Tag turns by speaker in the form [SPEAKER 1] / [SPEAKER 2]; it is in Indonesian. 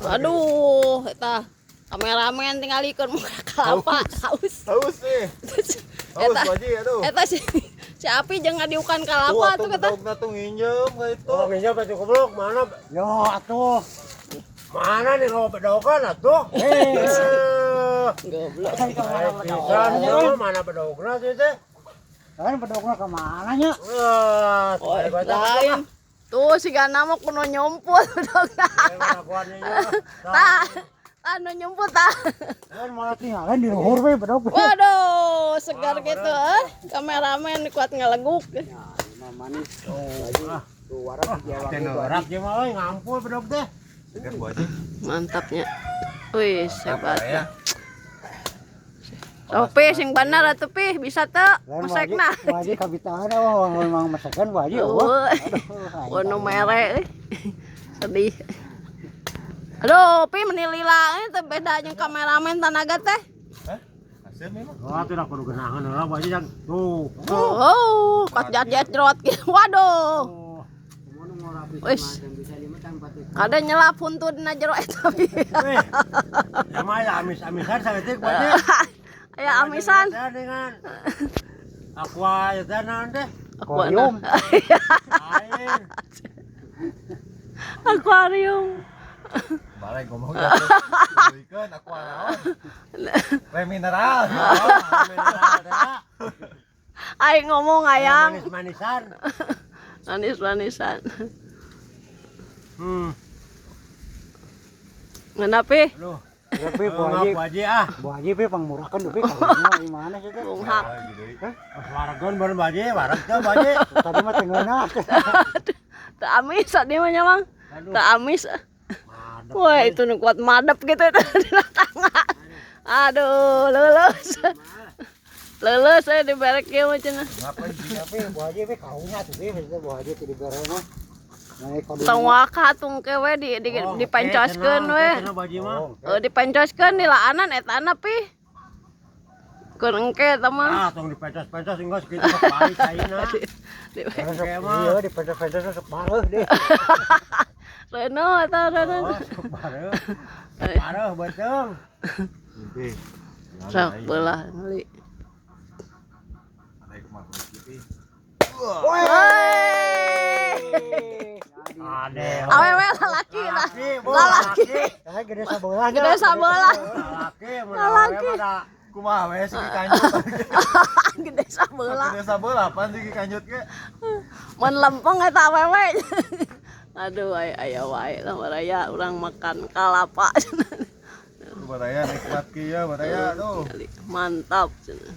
[SPEAKER 1] Aduh, eta kameramen tinggal ikut muka kelapa haus.
[SPEAKER 2] Haus nih. Haus baji aduh.
[SPEAKER 1] Eta si Api jeung ngadiukan kelapa tuh kata.
[SPEAKER 2] Dogna tuh nginjem ka itu.
[SPEAKER 3] Oh, nginjem baju goblok mana? Yo atuh. Mana nih lo bedokan atuh?
[SPEAKER 1] Goblok.
[SPEAKER 3] Mana bedogna sih teh? Kan bedogna ke mana nya?
[SPEAKER 1] Oh, lain. Tuh si Gana mah kuno nyomput bedogna. Tah, anu nyomput tah.
[SPEAKER 3] Kan malah tinggalan di luhur we bedog.
[SPEAKER 1] Waduh, segar gitu kameramen kuat ngeleguk.
[SPEAKER 3] Manis. Tuh warak dia warak dia mah ngampul bedog teh.
[SPEAKER 2] Segar Bu Haji.
[SPEAKER 1] Mantapnya. Wih, hebat ya. Pi sing bener atuh Pi, bisa teu masekna.
[SPEAKER 3] Waji kabitahan memang masakan waji.
[SPEAKER 1] Aduh, nu mere euy. Sedih. Aduh, Pi menilila teh beda jeung kameramen tanaga teh.
[SPEAKER 2] Hah? Asem memang.
[SPEAKER 3] Oh, teh kudu geunahan heula waji yang tuh.
[SPEAKER 1] Oh, kat jat-jat waduh. Wis. Kada nyelap huntudna jero eta Pi.
[SPEAKER 3] Ya mah ya amis-amisan saeutik waji.
[SPEAKER 1] Aya amisan.
[SPEAKER 3] Dengan aqua ya teh teh.
[SPEAKER 1] Akuarium.
[SPEAKER 3] Air.
[SPEAKER 1] Akuarium.
[SPEAKER 2] Balai ngomong jatuh. Ikan aku naon. We mineral.
[SPEAKER 1] Aing ngomong ayang.
[SPEAKER 3] Manis-manisan.
[SPEAKER 1] Manis-manisan. Ngena Pi?
[SPEAKER 3] Aduh. Tapi Bu Haji ah. Bu Haji Pi pangmurahkeun dupi kana di mana sih teh?
[SPEAKER 1] Bunghak.
[SPEAKER 3] Waragon baru Bu Haji, wareg teh Bu Haji. Tadi mah teu ngeunah.
[SPEAKER 1] Teu amis tadi mah nya Mang. Teu amis. Wah, itu nu kuat madep gitu di tangan. Aduh, leuleus. Leuleus saya diberek kieu mah cenah.
[SPEAKER 2] Ngapain sih?
[SPEAKER 3] Tapi Bu Haji Pi kaunnya tuh Pi, Bu Haji teu diberek mah.
[SPEAKER 1] Tong waka tungke we dipencoskeun we. Dipencoskeun di laanan etana Pi. Keur engke eta mah.
[SPEAKER 3] Ah, tong dipencos-pencos engko kitu kepari caina. Iya, dipencos-pencos sok bareuh deh.
[SPEAKER 1] Reno eta reno.
[SPEAKER 3] Bareuh. Bareuh beuteng.
[SPEAKER 1] Sok beulah meuli. Awewe lalaki lah. Lalaki.
[SPEAKER 3] Gede sabelah.
[SPEAKER 1] Gede sabelah.
[SPEAKER 3] Lalaki.
[SPEAKER 2] Kumaha we sih kanjut.
[SPEAKER 1] Gede sabelah.
[SPEAKER 2] Gede sabelah pan sih kanjut ge.
[SPEAKER 1] Mun lempeng eta awewe. Aduh aya wae lah baraya urang makan kalapa.
[SPEAKER 2] Bataya nikmat kieu bataya tuh.
[SPEAKER 1] Mantap cenah.